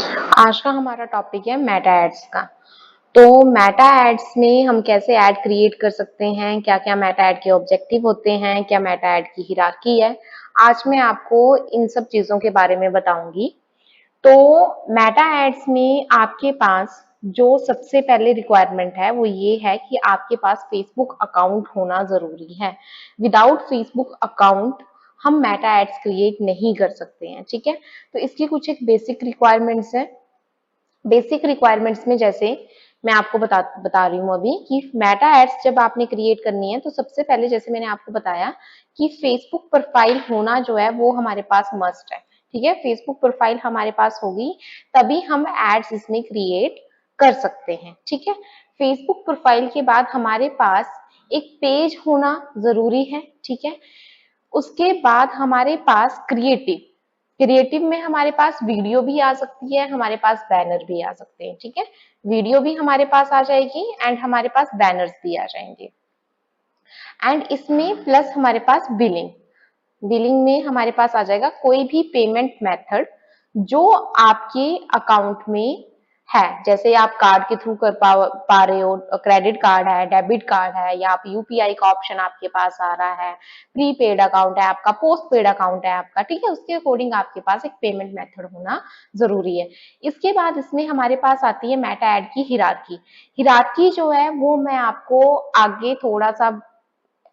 आज का हमारा टॉपिक है मेटा एड्स का। तो मेटा एड्स में हम कैसे ऐड क्रिएट कर सकते हैं, क्या क्या मेटा ऐड के ऑब्जेक्टिव होते हैं, क्या मेटा ऐड की हिरार्की है। आज मैं आपको इन सब चीजों के बारे में बताऊंगी। तो मेटा एड्स में आपके पास जो सबसे पहले रिक्वायरमेंट है वो ये है कि आपके पास फेसबुक अकाउंट होना जरूरी है। विदाउट फेसबुक अकाउंट हम मेटा एड्स क्रिएट नहीं कर सकते हैं, ठीक है। तो इसकी कुछ एक बेसिक रिक्वायरमेंट्स है। बेसिक रिक्वायरमेंट्स में जैसे मैं आपको बता रही हूँ अभी कि मेटा एड्स जब आपने क्रिएट करनी है तो सबसे पहले जैसे मैंने आपको बताया कि फेसबुक प्रोफाइल होना जो है वो हमारे पास मस्ट है, ठीक है। फेसबुक प्रोफाइल हमारे पास होगी तभी हम एड्स इसमें क्रिएट कर सकते हैं, ठीक है। फेसबुक प्रोफाइल के बाद हमारे पास एक पेज होना जरूरी है, ठीक है। उसके बाद हमारे पास क्रिएटिव क्रिएटिव में हमारे पास वीडियो भी आ सकती है, हमारे पास बैनर भी आ सकते हैं, ठीक है। वीडियो भी हमारे पास आ जाएगी एंड हमारे पास बैनर्स भी आ जाएंगे। एंड इसमें प्लस हमारे पास बिलिंग बिलिंग में हमारे पास आ जाएगा कोई भी पेमेंट मेथड जो आपके अकाउंट में है। जैसे आप कार्ड के थ्रू कर पा रहे हो, क्रेडिट कार्ड है, डेबिट कार्ड है, या आप यूपीआई का ऑप्शन आपके पास आ रहा है, प्रीपेड अकाउंट है आपका, पोस्ट पेड अकाउंट है आपका, ठीक है। उसके अकॉर्डिंग आपके पास एक पेमेंट मेथड होना जरूरी है। इसके बाद इसमें हमारे पास आती है मेटा ऐड की हिरार्की। हिरार्की जो है वो मैं आपको आगे थोड़ा सा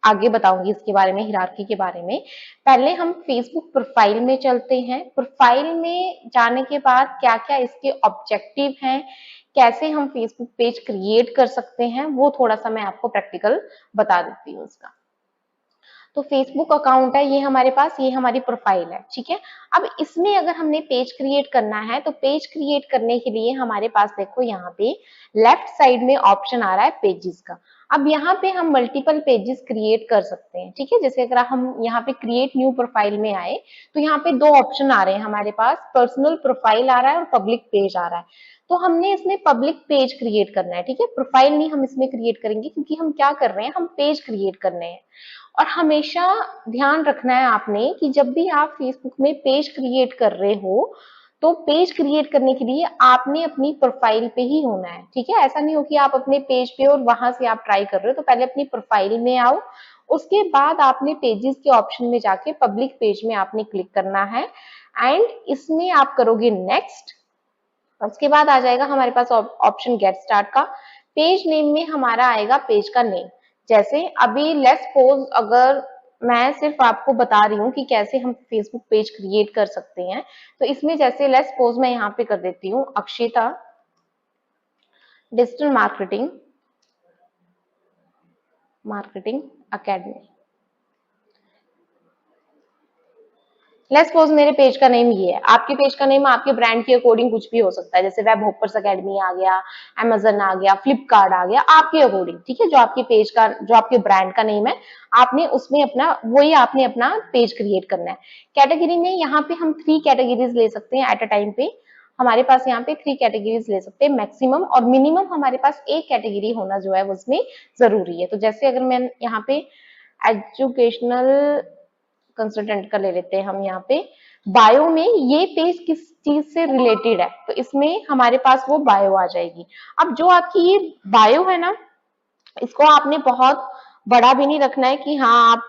आगे बताऊंगी इसके बारे में, हिरार्की के बारे में। पहले हम फेसबुक प्रोफाइल में चलते हैं। प्रोफाइल में जाने के बाद क्या क्या इसके ऑब्जेक्टिव हैं, कैसे हम फेसबुक पेज क्रिएट कर सकते हैं, वो थोड़ा सा मैं आपको प्रैक्टिकल बता देती हूँ उसका। तो फेसबुक अकाउंट है ये हमारे पास, ये हमारी प्रोफाइल है, ठीक है। अब इसमें अगर हमने पेज क्रिएट करना है तो पेज क्रिएट करने के लिए हमारे पास देखो यहाँ पे लेफ्ट साइड में ऑप्शन आ रहा है पेजेस का। अब यहाँ पे हम मल्टीपल पेजेस क्रिएट कर सकते हैं, ठीक है। जैसे अगर हम यहाँ पे क्रिएट न्यू प्रोफाइल में आए तो यहाँ पे दो ऑप्शन आ रहे हैं हमारे पास, पर्सनल प्रोफाइल आ रहा है और पब्लिक पेज आ रहा है। तो हमने इसमें पब्लिक पेज क्रिएट करना है, ठीक है। प्रोफाइल नहीं हम इसमें क्रिएट करेंगे क्योंकि हम क्या कर रहे हैं, हम पेज क्रिएट करने हैं। और हमेशा ध्यान रखना है आपने कि जब भी आप फेसबुक में पेज क्रिएट कर रहे हो तो पेज क्रिएट करने के लिए आपने अपनी प्रोफाइल पे ही होना है, ठीक है। ऐसा नहीं हो कि आप अपने पेज पे और वहां से आप ट्राई कर रहे हो। तो पहले अपनी प्रोफाइल में आओ, उसके बाद आपने पेजेस के ऑप्शन में जाके पब्लिक पेज में आपने क्लिक करना है एंड इसमें आप करोगे नेक्स्ट। उसके बाद आ जाएगा हमारे पास ऑप्शन गेट स्टार्ट का। पेज नेम में हमारा आएगा पेज का नेम। जैसे अभी लेट्स सपोज अगर मैं सिर्फ आपको बता रही हूँ कि कैसे हम फेसबुक पेज क्रिएट कर सकते हैं, तो इसमें जैसे लेट्स सपोज मैं यहाँ पे कर देती हूँ Akshita digital marketing marketing academy. Let's suppose मेरे पेज का नेम ये है। आपके पेज का नेम आपके ब्रांड के अकॉर्डिंग कुछ भी हो सकता है, जैसे वेब होपर्स अकेडमी आ गया, अमेजन आ गया, फ्लिपकार्ट आ गया, आपके अकॉर्डिंग, ठीक है। जो आपके पेज का, जो आपके ब्रांड का नेम है, आपने उसमें अपना वही आपने अपना पेज क्रिएट करना है। कैटेगरी में यहाँ पे हम 3 कैटेगरीज ले सकते हैं एट अ टाइम पे। हमारे पास यहाँ पे 3 कैटेगरीज ले सकते हैं मैक्सिमम, और मिनिमम हमारे पास एक कैटेगरी होना जो है उसमें जरूरी है। तो जैसे अगर मैं यहाँ पे एजुकेशनल कंसल्टेंट का ले लेते हैं हम यहाँ पे, बायो में ये पेज किस चीज से रिलेटेड है तो इसमें हमारे पास वो बायो आ जाएगी। अब जो आपकी ये बायो है ना, इसको आपने बहुत बड़ा भी नहीं रखना है कि हाँ आप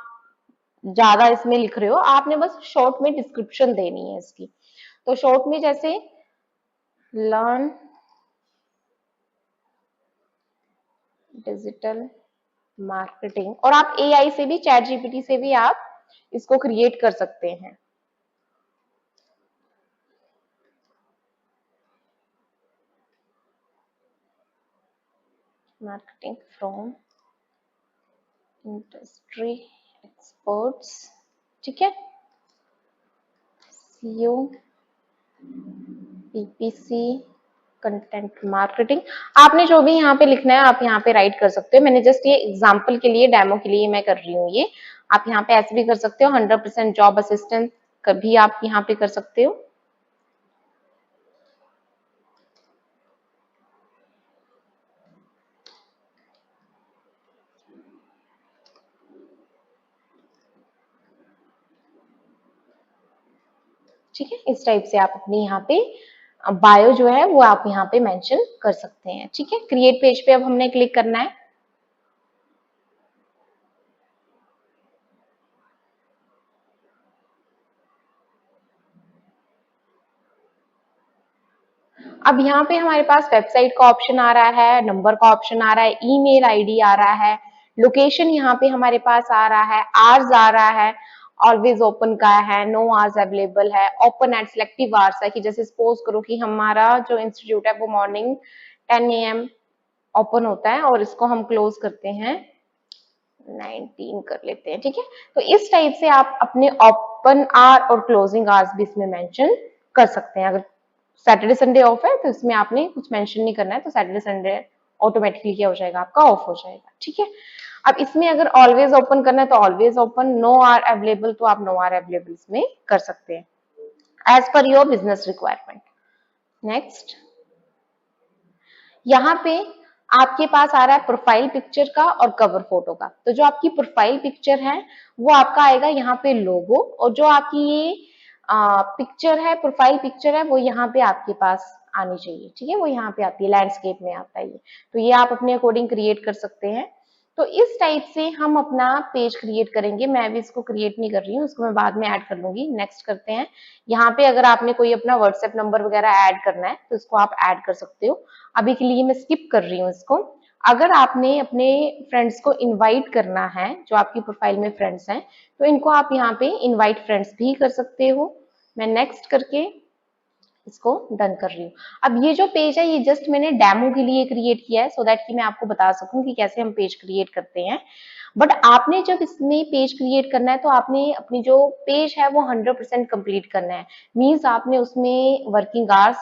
ज्यादा इसमें लिख रहे हो, आपने बस शॉर्ट में डिस्क्रिप्शन देनी है इसकी। तो शॉर्ट में जैसे लर्न डिजिटल मार्केटिंग, और आप एआई से भी, चैट जीपीटी से भी आप इसको क्रिएट कर सकते हैं। मार्केटिंग फ्रॉम इंडस्ट्री एक्सपर्ट्स, ठीक है। सीओ, पीपीसी, कंटेंट मार्केटिंग, आपने जो भी यहाँ पे लिखना है आप यहाँ पे राइट कर सकते हो। मैंने जस्ट ये एग्जांपल के लिए, डेमो के लिए मैं कर रही हूँ ये। आप यहाँ पे ऐसे भी कर सकते हो, 100% जॉब असिस्टेंट कभी आप यहाँ पे कर सकते हो। ठीक है, इस टाइप से आप अपनी यहाँ पे बायो जो है वो आप यहाँ पे मेंशन कर सकते हैं। ठीक है, क्रिएट पेज पे अब हमने क्लिक करना है। अब यहाँ पे हमारे पास वेबसाइट का ऑप्शन आ रहा है, नंबर का ऑप्शन आ रहा है, ईमेल आईडी आ रहा है, लोकेशन यहाँ पे हमारे पास आ रहा है, आवर्स आ रहा है, ऑलवेज ओपन का है, नो आवर्स अवेलेबल है, ओपन एट सिलेक्टिव आवर्स है कि जैसे सपोज करो कि हमारा जो इंस्टीट्यूट है वो मॉर्निंग 10 AM ओपन होता है और इसको हम क्लोज करते हैं 19 कर लेते हैं। ठीक है, तो इस टाइप से आप अपने ओपन आवर और क्लोजिंग आवर्स भी इसमें मेंशन कर सकते हैं। अगर सैटरडे संडे ऑफ है तो इसमें आपने कुछ मेंशन नहीं करना है, तो सैटरडे संडे ऑटोमेटिकली क्या हो जाएगा, आपका ऑफ हो जाएगा। ठीक है, अब इसमें अगर ऑलवेज ओपन करना है तो always open, no are available तो आप नो आर अवेलेबल इसमें कर सकते हैं as per your business requirement. Next, यहाँ पे आपके पास आ रहा है प्रोफाइल पिक्चर का और कवर फोटो का। तो जो आपकी प्रोफाइल पिक्चर है वो आपका आएगा यहाँ पे लोगो, और जो आपकी ये पिक्चर है, प्रोफाइल पिक्चर है, वो यहाँ पे आपके पास आनी चाहिए। ठीक है, वो यहाँ पे आती है, लैंडस्केप में आता है ये। तो ये आप अपने अकॉर्डिंग क्रिएट कर सकते हैं। तो इस टाइप से हम अपना पेज क्रिएट करेंगे। मैं अभी इसको क्रिएट नहीं कर रही हूँ, इसको मैं बाद में ऐड कर लूंगी। नेक्स्ट करते हैं। यहाँ पे अगर आपने कोई अपना व्हाट्सएप नंबर वगैरह ऐड करना है तो इसको आप ऐड कर सकते हो। अभी के लिए मैं स्किप कर रही हूँ इसको। अगर आपने अपने फ्रेंड्स को इनवाइट करना है, जो आपकी प्रोफाइल में फ्रेंड्स हैं, तो इनको आप यहाँ पे इनवाइट फ्रेंड्स भी कर सकते हो। मैं नेक्स्ट करके इसको डन कर रही हूँ। अब ये जो पेज है ये जस्ट मैंने डेमो के लिए क्रिएट किया है, सो दैट कि मैं आपको बता सकूं कि कैसे हम पेज क्रिएट करते हैं। बट आपने जब इसमें पेज क्रिएट करना है तो आपने अपनी जो पेज है वो 100% कंप्लीट करना है। मीन्स आपने उसमें वर्किंग आवर्स,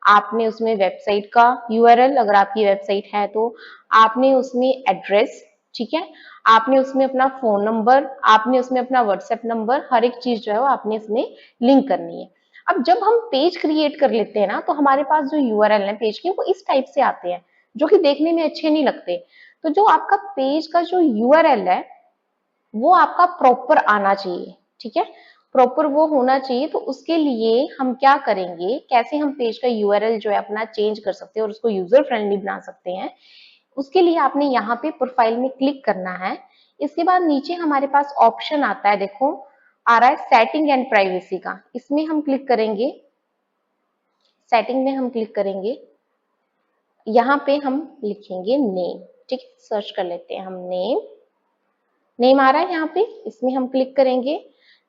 आपने उसमें वेबसाइट का यूआरएल, अगर आपकी वेबसाइट है तो आपने उसमें एड्रेस, ठीक है, आपने उसमें अपना फोन नंबर, आपने उसमें अपना व्हाट्सएप नंबर, हर एक चीज जो है वो आपने इसमें लिंक करनी है। अब जब हम पेज क्रिएट कर लेते हैं ना तो हमारे पास जो यूआरएल है पेज के वो इस टाइप से आते हैं, जो कि देखने में अच्छे नहीं लगते। तो जो आपका पेज का जो यूआरएल है वो आपका प्रॉपर आना चाहिए। ठीक है, प्रॉपर वो होना चाहिए। तो उसके लिए हम क्या करेंगे, कैसे हम पेज का यूआरएल जो है अपना चेंज कर सकते हैं और उसको यूजर फ्रेंडली बना सकते हैं, उसके लिए आपने यहाँ पे प्रोफाइल में क्लिक करना है। इसके बाद नीचे हमारे पास ऑप्शन आता है, देखो आ रहा है सेटिंग एंड प्राइवेसी का, इसमें हम क्लिक करेंगे। सेटिंग में हम क्लिक करेंगे, यहाँ पे हम लिखेंगे नेम। ठीक है, सर्च कर लेते हैं हम नेम। नेम आ रहा है यहाँ पे, इसमें हम क्लिक करेंगे।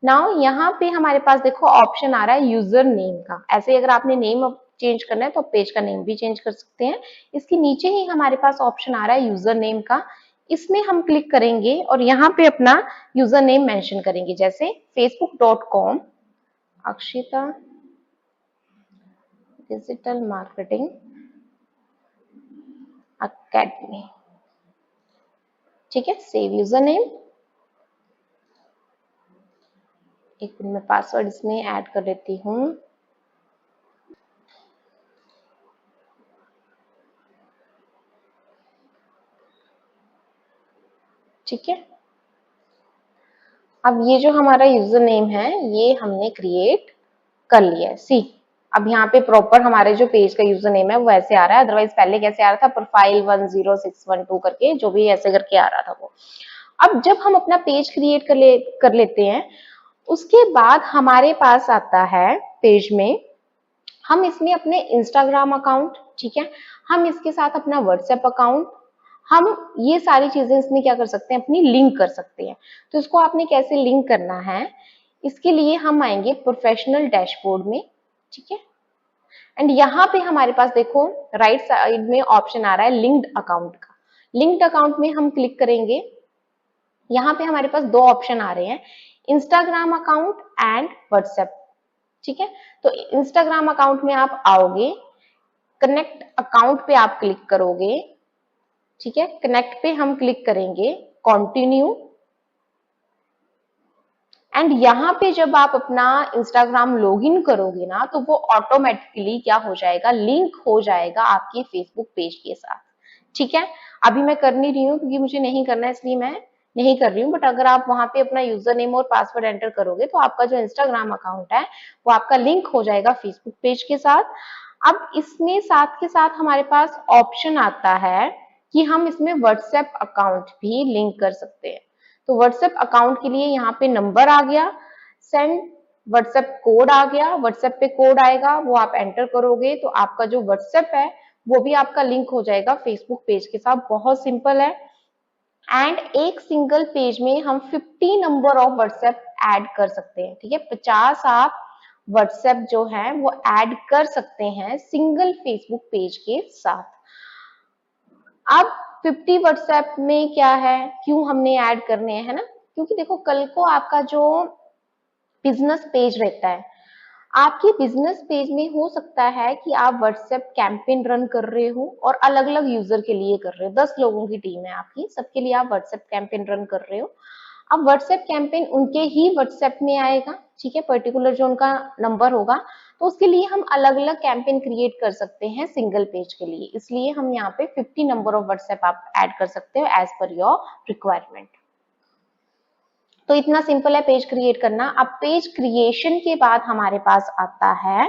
नाउ यहाँ पे हमारे पास देखो ऑप्शन आ रहा है यूजर नेम का। ऐसे अगर आपने नेम चेंज करना है तो पेज का नेम भी चेंज कर सकते हैं। इसके नीचे ही हमारे पास ऑप्शन आ रहा है यूजर नेम का, इसमें हम क्लिक करेंगे और यहाँ पे अपना यूजर नेम मेंशन करेंगे, जैसे facebook.com Akshita digital marketing academy. ठीक है, सेव यूजर नेम। एक मिनट में पासवर्ड इसमें ऐड कर लेती हूँ। ठीक है, अब ये जो हमारा यूजर नेम है ये हमने क्रिएट कर लिया है। सी, अब यहाँ पे प्रॉपर हमारे जो पेज का यूजर नेम है वो ऐसे आ रहा है। अदरवाइज पहले कैसे आ रहा था, प्रोफाइल 10612 करके, जो भी ऐसे करके आ रहा था वो। अब जब हम अपना पेज क्रिएट कर लेते हैं, उसके बाद हमारे पास आता है पेज में, हम इसमें अपने इंस्टाग्राम अकाउंट, ठीक है, हम इसके साथ अपना व्हाट्सएप अकाउंट, हम ये सारी चीजें इसमें क्या कर सकते हैं, अपनी लिंक कर सकते हैं। तो इसको आपने कैसे लिंक करना है, इसके लिए हम आएंगे प्रोफेशनल डैशबोर्ड में। ठीक है, एंड यहाँ पे हमारे पास देखो राइट साइड में ऑप्शन आ रहा है लिंक्ड अकाउंट का। लिंक्ड अकाउंट में हम क्लिक करेंगे। यहाँ पे हमारे पास दो ऑप्शन आ रहे हैं, इंस्टाग्राम अकाउंट एंड व्हाट्सएप। ठीक है, तो इंस्टाग्राम अकाउंट में आप आओगे, कनेक्ट अकाउंट पे आप क्लिक करोगे। ठीक है, कनेक्ट पे हम क्लिक करेंगे, कंटिन्यू, एंड यहाँ पे जब आप अपना इंस्टाग्राम लॉगिन करोगे ना तो वो ऑटोमेटिकली क्या हो जाएगा, लिंक हो जाएगा आपके फेसबुक पेज के साथ। ठीक है, अभी मैं कर नहीं रही हूँ क्योंकि मुझे नहीं करना है, इसलिए मैं नहीं कर रही हूँ। बट अगर आप वहां पे अपना यूजर नेम और पासवर्ड एंटर करोगे तो आपका जो इंस्टाग्राम अकाउंट है वो आपका लिंक हो जाएगा फेसबुक पेज के साथ। अब इसमें साथ के साथ हमारे पास ऑप्शन आता है कि हम इसमें व्हाट्सएप अकाउंट भी लिंक कर सकते हैं। तो व्हाट्सएप अकाउंट के लिए यहाँ पे नंबर आ गया, सेंड व्हाट्सएप कोड आ गया, व्हाट्सएप पे कोड आएगा, वो आप एंटर करोगे तो आपका जो व्हाट्सएप है वो भी आपका लिंक हो जाएगा फेसबुक पेज के साथ। बहुत सिंपल है। एंड एक सिंगल पेज में हम 50 नंबर ऑफ व्हाट्सएप ऐड कर सकते हैं। ठीक है, 50 आप व्हाट्सएप जो है वो ऐड कर सकते हैं सिंगल फेसबुक पेज के साथ। अब 50 व्हाट्सएप में क्या है, क्यों हमने ऐड करने हैं, है ना? क्योंकि देखो कल को आपका जो बिजनेस पेज रहता है, आपके बिजनेस पेज में हो सकता है कि आप व्हाट्सएप कैंपेन रन कर रहे हो और अलग अलग यूजर के लिए कर रहे हो। 10 लोगों की टीम है आपकी, सबके लिए आप व्हाट्सएप कैंपेन रन कर रहे हो। अब व्हाट्सएप कैंपेन उनके ही व्हाट्सएप में आएगा, ठीक है, पर्टिकुलर जो उनका नंबर होगा, तो उसके लिए हम अलग अलग कैंपेन क्रिएट कर सकते हैं सिंगल पेज के लिए। इसलिए हम यहाँ पे 50 नंबर ऑफ व्हाट्सएप आप ऐड कर सकते हो एज पर योर रिक्वायरमेंट। तो इतना सिंपल है पेज क्रिएट करना। अब पेज क्रिएशन के बाद हमारे पास आता है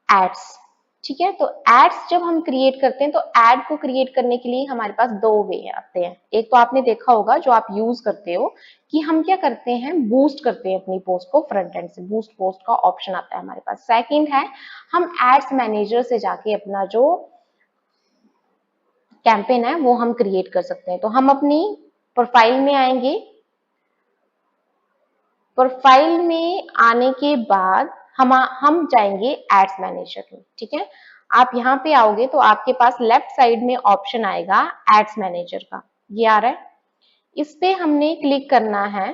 एड्स। ठीक है, तो एड्स जब हम क्रिएट करते हैं तो एड को क्रिएट करने के लिए हमारे पास दो वे आते हैं। एक तो आपने देखा होगा जो आप यूज करते हो कि हम क्या करते हैं, बूस्ट करते हैं अपनी पोस्ट को फ्रंट एंड से, बूस्ट पोस्ट का ऑप्शन आता है हमारे पास। सेकंड है हम एड्स मैनेजर से जाके अपना जो कैंपेन है वो हम क्रिएट कर सकते हैं। तो हम अपनी प्रोफाइल में आएंगे, प्रोफाइल में आने के बाद हम जाएंगे एड्स मैनेजर में। ठीक है, आप यहाँ पे आओगे तो आपके पास लेफ्ट साइड में ऑप्शन आएगा एड्स मैनेजर का, ये आ रहा है, इस पे हमने क्लिक करना है।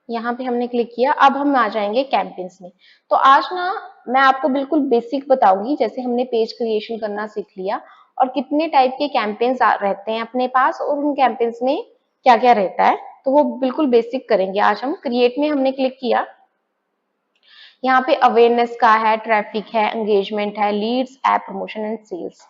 यहाँ पे हमने क्लिक किया, अब हम आ जाएंगे कैंपेन्स में। तो आज ना मैं आपको बिल्कुल बेसिक बताऊंगी, जैसे हमने पेज क्रिएशन करना सीख लिया और कितने टाइप के कैंपेन्स रहते हैं अपने पास और उन कैंपेन्स में क्या क्या रहता है, तो वो बिल्कुल बेसिक करेंगे आज हम। क्रिएट में हमने क्लिक किया, यहाँ पे अवेयरनेस का है, ट्रैफिक है, एंगेजमेंट है, leads, app promotion and sales.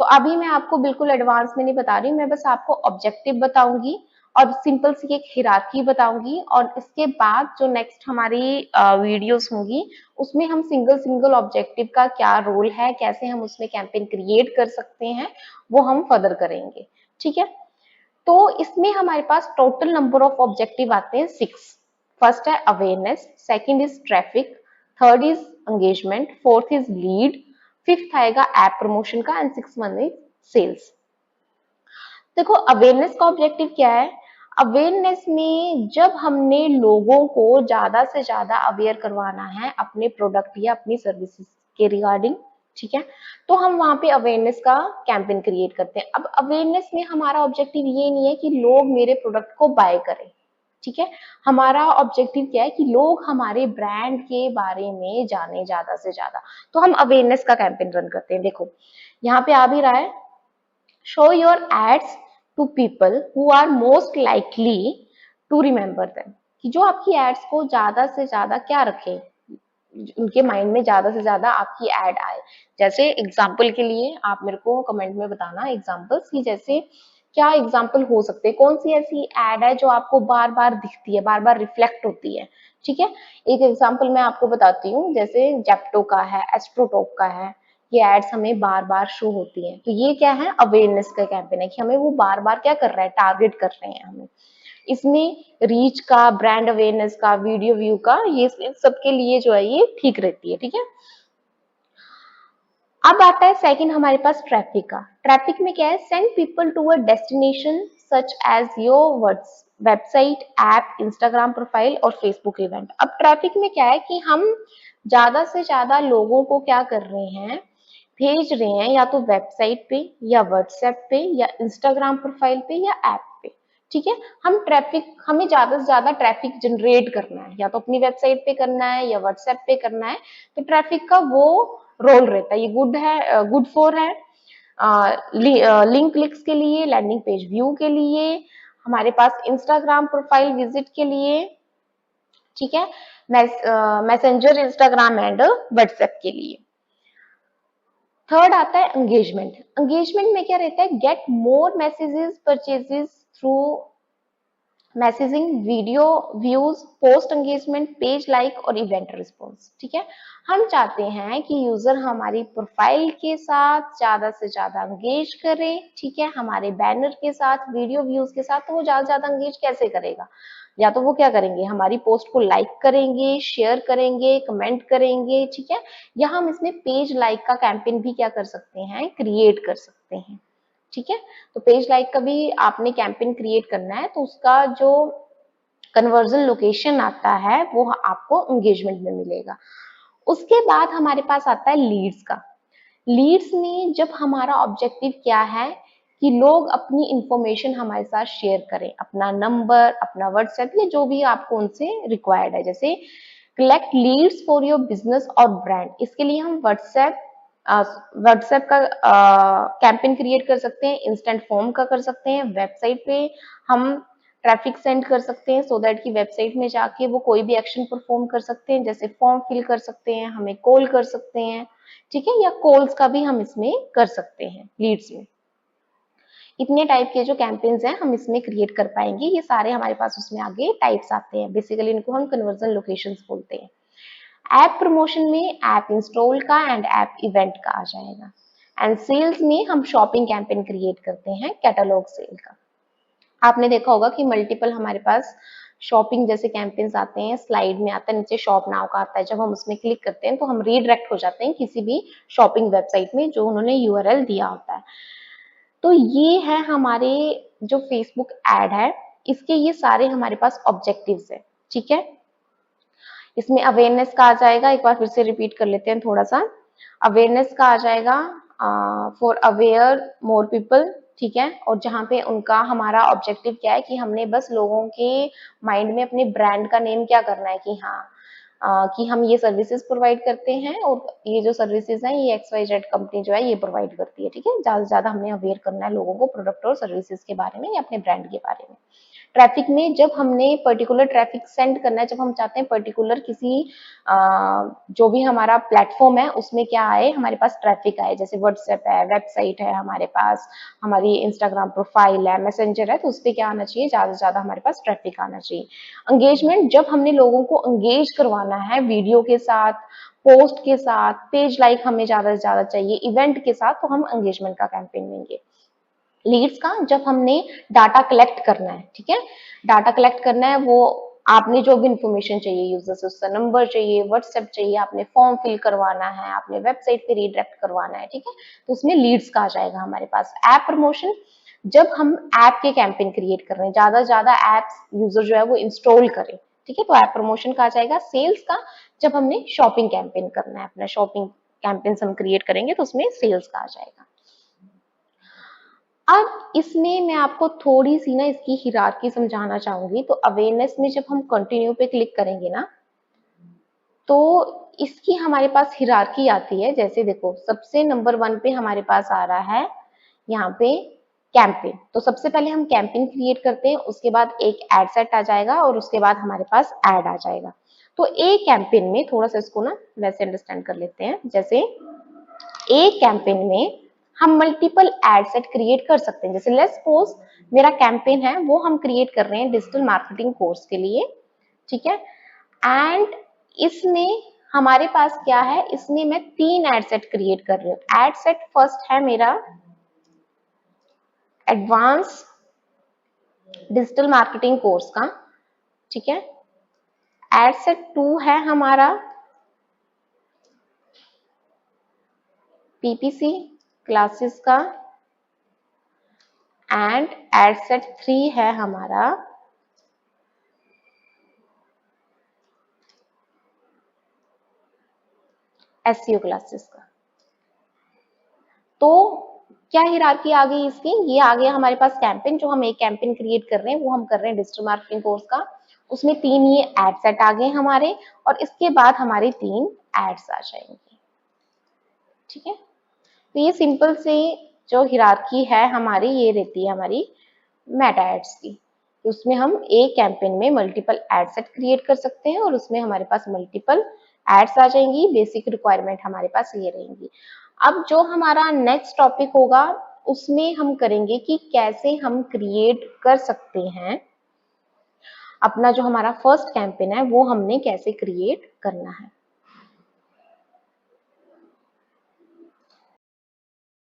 तो अभी मैं आपको बिल्कुल एडवांस में नहीं बता रही, मैं बस आपको ऑब्जेक्टिव बताऊंगी और सिंपल सी एक हिरार्की बताऊंगी, और इसके बाद जो नेक्स्ट हमारी वीडियोस होंगी उसमें हम सिंगल सिंगल ऑब्जेक्टिव का क्या रोल है, कैसे हम उसमें कैंपेन क्रिएट कर सकते हैं, वो हम फर्दर करेंगे। ठीक है, तो इसमें हमारे पास टोटल नंबर ऑफ ऑब्जेक्टिव आते हैं 6। फर्स्ट है awareness, second is traffic, third is engagement, fourth is lead, fifth आएगा ऐप प्रमोशन का and six one is sales. देखो अवेयरनेस का ऑब्जेक्टिव क्या है, अवेयरनेस में जब हमने लोगों को ज्यादा से ज्यादा अवेयर करवाना है अपने प्रोडक्ट या अपनी सर्विसेज के रिगार्डिंग, ठीक है, तो हम वहां पे अवेयरनेस का कैंपेन क्रिएट करते हैं। अब अवेयरनेस में हमारा ऑब्जेक्टिव ये नहीं है कि लोग मेरे प्रोडक्ट को बाय करें, ठीक है, हमारा ऑब्जेक्टिव क्या है कि लोग हमारे ब्रांड के बारे में जाने ज्यादा से ज्यादा, तो हम अवेयरनेस का कैंपेन रन करते हैं। देखो यहाँ पे आ भी रहा है, show your ads to people who are most likely to remember them, कि जो आपकी एड्स को ज्यादा से ज्यादा क्या रखे, उनके माइंड में ज्यादा से ज्यादा आपकी एड आए। जैसे एग्जाम्पल के लिए आप मेरे को कमेंट में बताना एग्जाम्पल्स की, जैसे क्या एग्जाम्पल हो सकते हैं, कौन सी ऐसी एड है जो आपको बार बार दिखती है, बार बार रिफ्लेक्ट होती है। ठीक है, एक एग्जाम्पल मैं आपको बताती हूँ, जैसे जेप्टो का है, एस्ट्रोटॉप का है, ये एड्स हमें बार बार शो होती हैं, तो ये क्या है, अवेयरनेस का कैंपेन है कि हमें वो बार बार क्या कर रहा है, टारगेट कर रहे हैं हमें। इसमें रीच का, ब्रांड अवेयरनेस का, वीडियो व्यू का, ये सबके लिए जो है ये ठीक रहती है। ठीक है, अब आता है सेकंड हमारे पास ट्रैफिक का। ट्रैफिक में क्या है, send people to a destination such as your words website, app, Instagram profile और फेसबुक इवेंट। अब ट्रैफिक में क्या है कि हम ज्यादा से ज्यादा लोगों को क्या कर रहे हैं, भेज रहे हैं या तो वेबसाइट पे या व्हाट्सएप पे या इंस्टाग्राम प्रोफाइल पे या ऐप पे। ठीक है, हम ट्रैफिक, हमें ज्यादा से ज्यादा ट्रैफिक जनरेट करना है, या तो अपनी वेबसाइट पे करना है या व्हाट्सएप पे करना है, तो ट्रैफिक का वो रोल रहता है। ये गुड है, गुड फॉर है लिंक क्लिक्स के लिए, लैंडिंग पेज व्यू के लिए, हमारे पास इंस्टाग्राम प्रोफाइल विजिट के लिए, ठीक है, मैसेंजर इंस्टाग्राम एंड व्हाट्सएप के लिए। थर्ड आता है एंगेजमेंट। एंगेजमेंट में क्या रहता है, get more messages purchases through messaging, video views, post engagement, page like और इवेंट रिस्पॉन्स। ठीक है, हम चाहते हैं कि यूजर हमारी प्रोफाइल के साथ ज्यादा से ज्यादा एंगेज करे। ठीक है, हमारे बैनर के साथ, वीडियो व्यूज के साथ। तो वो ज्यादा से ज्यादा एंगेज कैसे करेगा, या तो वो क्या करेंगे, हमारी पोस्ट को लाइक करेंगे, शेयर करेंगे, कमेंट करेंगे। ठीक है, या हम इसमें पेज लाइक का कैंपेन भी क्या कर सकते हैं, क्रिएट कर सकते हैं। ठीक है, तो पेज लाइक का भी आपने कैंपेन क्रिएट करना है तो उसका जो कन्वर्जन लोकेशन आता है वो आपको एंगेजमेंट में मिलेगा। उसके बाद हमारे पास आता है लीड्स का। लीड्स में जब हमारा ऑब्जेक्टिव क्या है कि लोग अपनी इंफॉर्मेशन हमारे साथ शेयर करें, अपना नंबर, अपना व्हाट्सएप या जो भी आपको उनसे रिक्वायर्ड है। जैसे collect leads for your business और ब्रांड, इसके लिए हम व्हाट्सएप का कैंपेन क्रिएट कर सकते हैं, इंस्टेंट फॉर्म का कर सकते हैं, वेबसाइट पे हम ट्रैफिक सेंड कर सकते हैं सो दैट कि वेबसाइट में जाके वो कोई भी एक्शन परफॉर्म कर सकते हैं, जैसे फॉर्म फिल कर सकते हैं, हमें कॉल कर सकते हैं। ठीक है, या कॉल्स का भी हम इसमें कर सकते हैं लीड्स में। इतने टाइप के जो कैंपेन्स हैं हम इसमें क्रिएट कर पाएंगे। ये सारे हमारे पास उसमें आगे टाइप्स आते हैं, बेसिकली इनको हम कन्वर्जन लोकेशंस बोलते हैं। ऐप प्रमोशन में ऐप इंस्टॉल का एंड ऐप इवेंट का आ जाएगा। एंड सेल्स में हम शॉपिंग कैंपेन क्रिएट करते हैं, कैटलॉग सेल का। आपने देखा होगा कि मल्टीपल हमारे पास शॉपिंग जैसे कैंपेन्स आते हैं, स्लाइड में आता है, नीचे शॉप नाउ का आता है। जब हम उसमें क्लिक करते हैं तो हम रीडायरेक्ट हो जाते हैं किसी भी शॉपिंग वेबसाइट में जो उन्होंने यूआरएल दिया होता है। तो ये है हमारे जो फेसबुक एड है, इसके ये सारे हमारे पास ऑब्जेक्टिव्स है। ठीक है, इसमें अवेयरनेस का आ जाएगा, एक बार फिर से रिपीट कर लेते हैं थोड़ा सा। अवेयरनेस का आ जाएगा फॉर अवेयर मोर पीपल। ठीक है, और जहाँ पे उनका हमारा ऑब्जेक्टिव क्या है कि हमने बस लोगों के माइंड में अपने ब्रांड का नेम क्या करना है कि हाँ कि हम ये सर्विसेज प्रोवाइड करते हैं और ये जो सर्विसेज हैं ये XYZ कंपनी जो है ये प्रोवाइड करती है। ठीक है, ज्यादा से ज्यादा हमने अवेयर करना है लोगों को प्रोडक्ट और सर्विसेज के बारे में या अपने ब्रांड के बारे में। ट्रैफिक में जब हमने पर्टिकुलर ट्रैफिक सेंड करना है, जब हम चाहते हैं पर्टिकुलर किसी जो भी हमारा प्लेटफॉर्म है उसमें क्या आए, हमारे पास ट्रैफिक आए, जैसे व्हाट्सएप है, वेबसाइट है हमारे पास, हमारी इंस्टाग्राम प्रोफाइल है, मैसेंजर है, तो उस पर क्या आना चाहिए, ज्यादा से ज्यादा हमारे पास ट्रैफिक आना चाहिए। एंगेजमेंट, जब हमने लोगों को एंगेज करवाना है वीडियो के साथ, पोस्ट के साथ, पेज लाइक हमें ज्यादा से ज्यादा चाहिए, इवेंट के साथ, तो हम एंगेजमेंट का कैंपेन देंगे। लीड्स का, जब हमने डाटा कलेक्ट करना है। ठीक है, डाटा कलेक्ट करना है, वो आपने जो भी इंफॉर्मेशन चाहिए यूजर से, उसका नंबर चाहिए, व्हाट्सएप चाहिए, आपने फॉर्म फिल करवाना है, आपने वेबसाइट पे रीडायरेक्ट करवाना है। ठीक है, तो उसमें लीड्स का आ जाएगा हमारे पास। ऐप प्रमोशन, जब हम ऐप के कैंपेन क्रिएट कर रहे हैं, ज्यादा से ज्यादा एप्स यूजर जो है वो इंस्टॉल करें। ठीक है, तो ऐप प्रमोशन का आ जाएगा। सेल्स का, जब हमने शॉपिंग कैंपेन करना है, अपना शॉपिंग कैंपेन हम क्रिएट करेंगे तो उसमें सेल्स का आ जाएगा। अब इसमें मैं आपको थोड़ी सी ना इसकी हिरार्की समझाना चाहूंगी। तो अवेयरनेस में जब हम कंटिन्यू पे क्लिक करेंगे ना, तो इसकी हमारे पास हिरार्की आती है। जैसे देखो, सबसे नंबर 1 पे हमारे पास आ रहा है यहाँ पे कैंपेन। तो सबसे पहले हम कैंपेन क्रिएट करते हैं, उसके बाद एक एड सेट आ जाएगा और उसके बाद हमारे पास एड आ जाएगा। तो एक कैंपेन में थोड़ा सा इसको ना वैसे अंडरस्टैंड कर लेते हैं। जैसे एक कैंपेन में हम मल्टीपल एड सेट क्रिएट कर सकते हैं। जैसे लेट्स सपोज मेरा कैंपेन है वो हम क्रिएट कर रहे हैं डिजिटल मार्केटिंग कोर्स के लिए। ठीक है, एंड इसमें हमारे पास क्या है, इसमें मैं 3 एड सेट क्रिएट कर रही हूँ। एड सेट फर्स्ट है मेरा एडवांस डिजिटल मार्केटिंग कोर्स का। ठीक है, एड सेट 2 है हमारा PPC क्लासेस का, एंड एड सेट 3 है हमारा SEO क्लासेस का। तो क्या हिरार्की आ गई इसकी, ये आ गया हमारे पास कैंपेन। जो हम एक कैंपेन क्रिएट कर रहे हैं वो हम कर रहे हैं डिजिटल मार्केटिंग कोर्स का, उसमें 3 ये एड सेट आ गए हमारे, और इसके बाद हमारे 3 एड्स आ जाएंगे। ठीक है, तो ये सिंपल से जो हिरार्की है हमारी, ये रहती है हमारी मेटा एड्स की। उसमें हम एक कैंपेन में मल्टीपल एड सेट क्रिएट कर सकते हैं और उसमें हमारे पास मल्टीपल एड्स आ जाएंगी। बेसिक रिक्वायरमेंट हमारे पास ये रहेंगी। अब जो हमारा नेक्स्ट टॉपिक होगा उसमें हम करेंगे कि कैसे हम क्रिएट कर सकते हैं अपना जो हमारा फर्स्ट कैंपेन है वो हमने कैसे क्रिएट करना है।